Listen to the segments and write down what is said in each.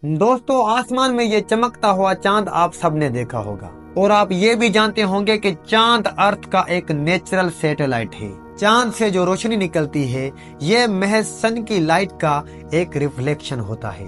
दोस्तों, आसमान में ये चमकता हुआ चांद आप सबने देखा होगा और आप ये भी जानते होंगे कि चांद अर्थ का एक नेचुरल सैटेलाइट है। चांद से जो रोशनी निकलती है ये महज सन की लाइट का एक रिफ्लेक्शन होता है।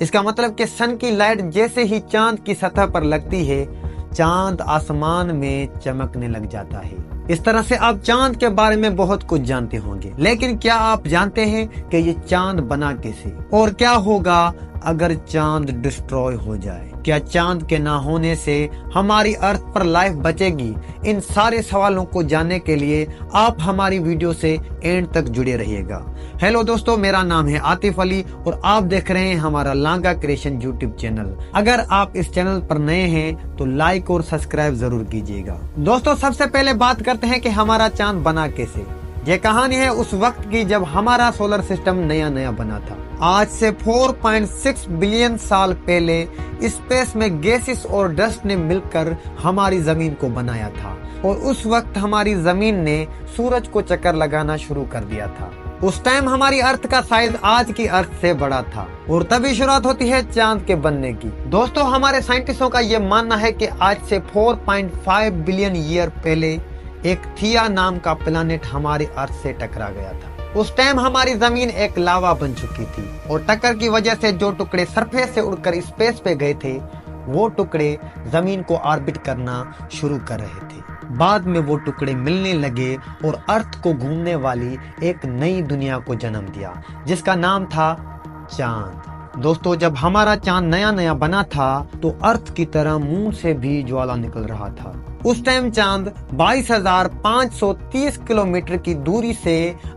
इसका मतलब कि सन की लाइट जैसे ही चांद की सतह पर लगती है, चांद आसमान में चमकने लग जाता है। इस तरह से आप चांद के बारे में बहुत कुछ जानते होंगे, लेकिन क्या आप जानते हैं कि ये चांद बना कैसे और क्या होगा अगर चांद डिस्ट्रॉय हो जाए? क्या चांद के ना होने से हमारी अर्थ पर लाइफ बचेगी? इन सारे सवालों को जानने के लिए आप हमारी वीडियो से एंड तक जुड़े रहिएगा। हेलो दोस्तों, मेरा नाम है आतिफ अली और आप देख रहे हैं हमारा लांगा क्रिएशन यूट्यूब चैनल। अगर आप इस चैनल पर नए हैं तो लाइक और सब्सक्राइब जरूर कीजिएगा। दोस्तों, सबसे पहले बात करते हैं कि हमारा चांद बना कैसे। ये कहानी है उस वक्त की जब हमारा सोलर सिस्टम नया नया बना था। आज से 4.6 बिलियन साल पहले स्पेस में गैसेस और डस्ट ने मिलकर हमारी जमीन को बनाया था और उस वक्त हमारी जमीन ने सूरज को चक्कर लगाना शुरू कर दिया था। उस टाइम हमारी अर्थ का साइज आज की अर्थ से बड़ा था और तभी शुरुआत होती है चांद के बनने की। दोस्तों, हमारे साइंटिस्टों का ये मानना है कि आज से 4.5 बिलियन ईयर पहले एक थिया नाम का प्लैनेट हमारी अर्थ से टकरा गया था। उस टाइम हमारी जमीन एक लावा बन चुकी थी और टक्कर की वजह से जो टुकड़े सरफेस से उड़कर स्पेस पे गए थे वो टुकड़े जमीन को ऑर्बिट करना शुरू कर रहे थे। बाद में वो टुकड़े मिलने लगे और अर्थ को घूमने वाली एक नई दुनिया को जन्म दिया जिसका नाम था चांद। दोस्तों, जब हमारा चांद नया नया बना था तो अर्थ की तरह मून से भी ज्वाला निकल रहा था। उस टाइम चांद 22,530 किलोमीटर की दूरी से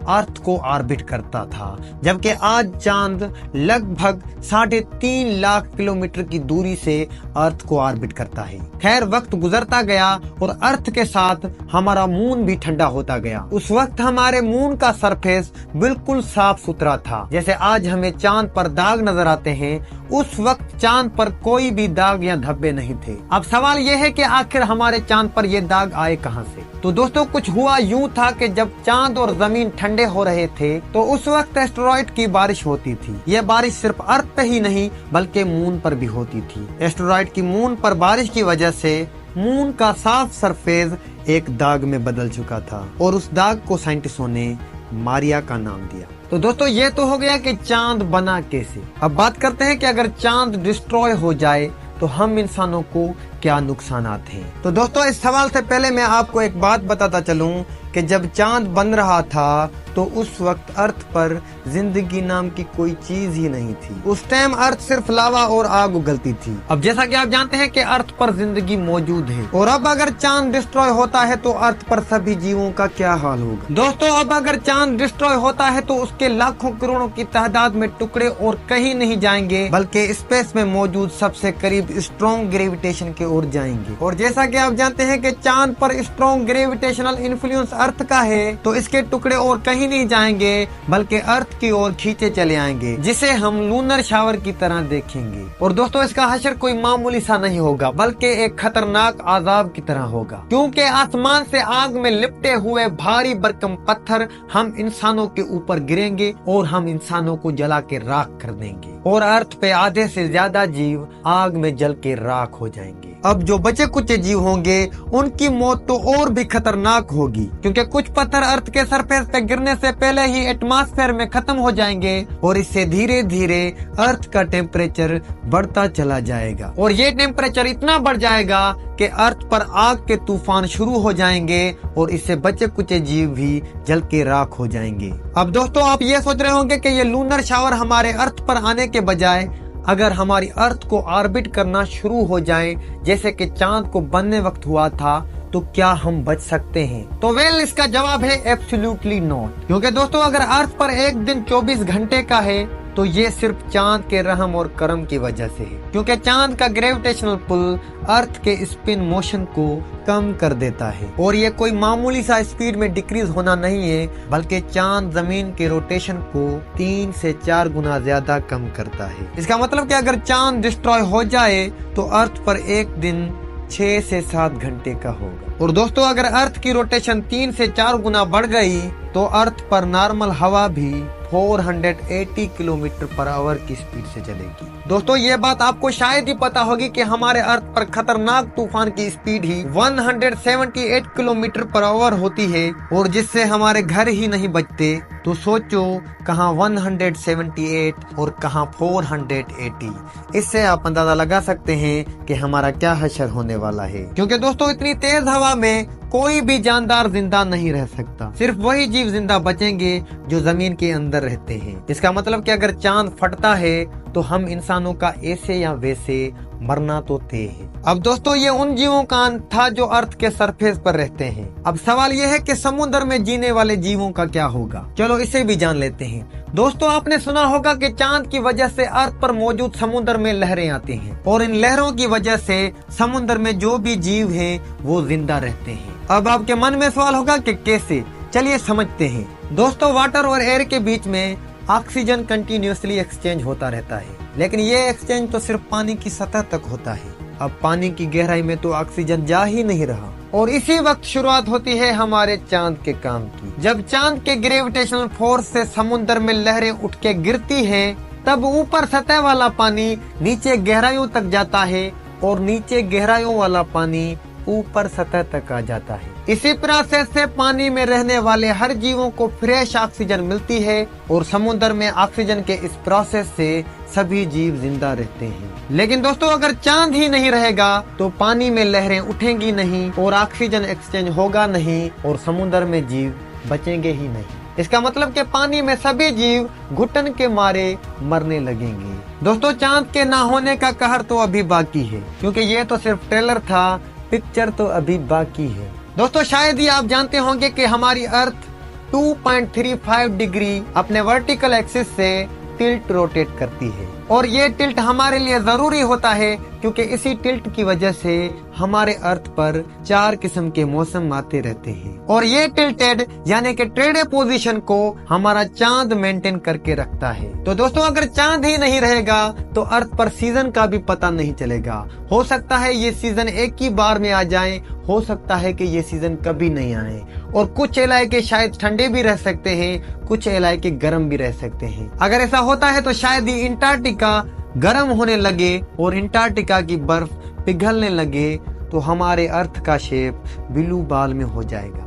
अर्थ को ऑर्बिट करता था, जबकि आज चांद लगभग 3.5 लाख किलोमीटर की दूरी से अर्थ को ऑर्बिट करता है। खैर, वक्त गुजरता गया और अर्थ के साथ हमारा मून भी ठंडा होता गया। उस वक्त हमारे मून का सरफेस बिल्कुल साफ सुथरा था। जैसे आज हमें चांद पर दाग नजर आते हैं, उस वक्त चांद पर कोई भी दाग या धब्बे नहीं थे। अब सवाल यह है कि आखिर हमारे चांद पर ये दाग आए कहां से? तो दोस्तों, कुछ हुआ यूं था कि जब चांद और जमीन ठंडे हो रहे थे तो उस वक्त एस्टेरॉइड की बारिश होती थी। यह बारिश सिर्फ अर्थ पे ही नहीं बल्कि मून पर भी होती थी। एस्टेरॉइड की मून पर बारिश की वजह से मून का साफ सरफेस एक दाग में बदल चुका था और उस दाग को साइंटिस्टों ने मारिया का नाम दिया। तो दोस्तों, ये तो हो गया कि चांद बना कैसे। अब बात करते हैं कि अगर चांद डिस्ट्रॉय हो जाए तो हम इंसानों को क्या नुकसानात हैं। तो दोस्तों, इस सवाल से पहले मैं आपको एक बात बताता चलूं कि जब चांद बन रहा था तो उस वक्त अर्थ पर जिंदगी नाम की कोई चीज ही नहीं थी। उस टाइम अर्थ सिर्फ लावा और आग उगलती थी। अब जैसा कि आप जानते हैं कि अर्थ पर जिंदगी मौजूद है और अब अगर चांद डिस्ट्रॉय होता है तो अर्थ पर सभी जीवों का क्या हाल होगा? दोस्तों, अब अगर चांद डिस्ट्रॉय होता है तो उसके लाखों करोड़ों की तादाद में टुकड़े और कहीं नहीं जाएंगे बल्कि स्पेस में मौजूद सबसे करीब स्ट्रॉन्ग ग्रेविटेशन की ओर जाएंगे। और जैसा कि आप जानते हैं कि चांद पर स्ट्रॉन्ग ग्रेविटेशनल इन्फ्लुएंस अर्थ का है तो इसके टुकड़े और कहीं नहीं जाएंगे बल्कि अर्थ की ओर खींचे चले आएंगे, जिसे हम लूनर शावर की तरह देखेंगे। और दोस्तों, इसका हशर कोई मामूली सा नहीं होगा बल्कि एक खतरनाक आजाब की तरह होगा, क्योंकि आसमान से आग में लिपटे हुए भारी भरकम पत्थर हम इंसानों के ऊपर गिरेंगे और हम इंसानों को जला के राख कर देंगे और अर्थ पे आधे से ज्यादा जीव आग में जल के राख हो जाएंगे। अब जो बचे कुछ जीव होंगे उनकी मौत तो और भी खतरनाक होगी, क्योंकि कुछ पत्थर अर्थ के सरफेस पे गिरने से पहले ही एटमॉस्फेयर में खत्म हो जाएंगे और इससे धीरे धीरे अर्थ का टेम्परेचर बढ़ता चला जाएगा और ये टेम्परेचर इतना बढ़ जाएगा कि अर्थ पर आग के तूफान शुरू हो जाएंगे और इससे बचे कुछ जीव भी जल के राख हो जाएंगे। अब दोस्तों, आप ये सोच रहे होंगे कि ये लूनर शावर हमारे अर्थ पर आने के बजाय अगर हमारी अर्थ को ऑर्बिट करना शुरू हो जाए जैसे कि चांद को बनने वक्त हुआ था तो क्या हम बच सकते हैं? तो इसका जवाब है एब्सोल्युटली नॉट। क्योंकि दोस्तों, अगर अर्थ पर एक दिन 24 घंटे का है तो ये सिर्फ चांद के रहम और करम की वजह से है, क्योंकि चांद का ग्रेविटेशनल पुल अर्थ के स्पिन मोशन को कम कर देता है और ये कोई मामूली सा स्पीड में डिक्रीज होना नहीं है बल्कि चांद जमीन के रोटेशन को 3 से 4 गुना ज्यादा कम करता है। इसका मतलब कि अगर चांद डिस्ट्रॉय हो जाए तो अर्थ पर एक दिन 6 से 7 घंटे का होगा। और दोस्तों, अगर अर्थ की रोटेशन 3 से 4 गुना बढ़ गई तो अर्थ पर नॉर्मल हवा भी 480 किलोमीटर पर आवर की स्पीड से चलेगी। दोस्तों ये बात आपको शायद ही पता होगी कि हमारे अर्थ पर खतरनाक तूफान की स्पीड ही 178 किलोमीटर पर आवर होती है, और जिससे हमारे घर ही नहीं बचते। तो सोचो कहाँ 178 और कहाँ 480। इससे आप अंदाजा लगा सकते हैं कि हमारा क्या हशर होने वाला है, क्योंकि दोस्तों इतनी तेज हवा में कोई भी जानदार जिंदा नहीं रह सकता। सिर्फ वही जीव जिंदा बचेंगे जो जमीन के अंदर रहते हैं। इसका मतलब कि अगर चांद फटता है तो हम इंसानों का ऐसे या वैसे मरना तो तय है। अब दोस्तों ये उन जीवों का अंत था जो अर्थ के सरफेस पर रहते हैं। अब सवाल ये है कि समुद्र में जीने वाले जीवों का क्या होगा। चलो इसे भी जान लेते हैं। दोस्तों आपने सुना होगा कि चांद की वजह से अर्थ पर मौजूद समुद्र में लहरें आती हैं, और इन लहरों की वजह से समुद्र में जो भी जीव हैं वो जिंदा रहते हैं। अब आपके मन में सवाल होगा कि कैसे, चलिए समझते हैं। दोस्तों वाटर और एयर के बीच में ऑक्सीजन कंटिन्यूसली एक्सचेंज होता रहता है, लेकिन ये एक्सचेंज तो सिर्फ पानी की सतह तक होता है। अब पानी की गहराई में तो ऑक्सीजन जा ही नहीं रहा, और इसी वक्त शुरुआत होती है हमारे चांद के काम की। जब चांद के ग्रेविटेशनल फोर्स से समुद्र में लहरें उठ के गिरती हैं, तब ऊपर सतह वाला पानी नीचे गहराइयों तक जाता है, और नीचे गहराइयों वाला पानी ऊपर सतह तक आ जाता है। इसी प्रोसेस से पानी में रहने वाले हर जीवों को फ्रेश ऑक्सीजन मिलती है, और समुद्र में ऑक्सीजन के इस प्रोसेस से सभी जीव जिंदा रहते हैं। लेकिन दोस्तों अगर चांद ही नहीं रहेगा तो पानी में लहरें उठेंगी नहीं, और ऑक्सीजन एक्सचेंज होगा नहीं, और समुद्र में जीव बचेंगे ही नहीं। इसका मतलब कि पानी में सभी जीव घुटन के मारे मरने लगेंगे। दोस्तों चांद के ना होने का कहर तो अभी बाकी है, क्योंकि ये तो सिर्फ ट्रेलर था, पिक्चर तो अभी बाकी है। दोस्तों शायद ही आप जानते होंगे कि हमारी अर्थ 2.35 डिग्री अपने वर्टिकल एक्सिस से टिल्ट रोटेट करती है, और ये टिल्ट हमारे लिए जरूरी होता है, क्योंकि इसी टिल्ट की वजह से हमारे अर्थ पर 4 किस्म के मौसम आते रहते हैं, और ये टिल्टेड यानी कि ट्रेडे पोजीशन को हमारा चांद मेंटेन करके रखता है। तो दोस्तों अगर चांद ही नहीं रहेगा तो अर्थ पर सीजन का भी पता नहीं चलेगा। हो सकता है ये सीजन एक ही बार में आ जाए, हो सकता है कि ये सीजन कभी नहीं आए, और कुछ इलाके शायद ठंडे भी रह सकते हैं, कुछ इलाके गर्म भी रह सकते हैं। अगर ऐसा होता है तो शायद ही अंटार्कटिका गर्म होने लगे और अंटार्कटिका की बर्फ पिघलने लगे, तो हमारे अर्थ का शेप ब्लू बॉल में हो जाएगा।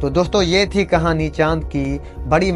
तो दोस्तों ये थी कहानी चांद की। बड़ी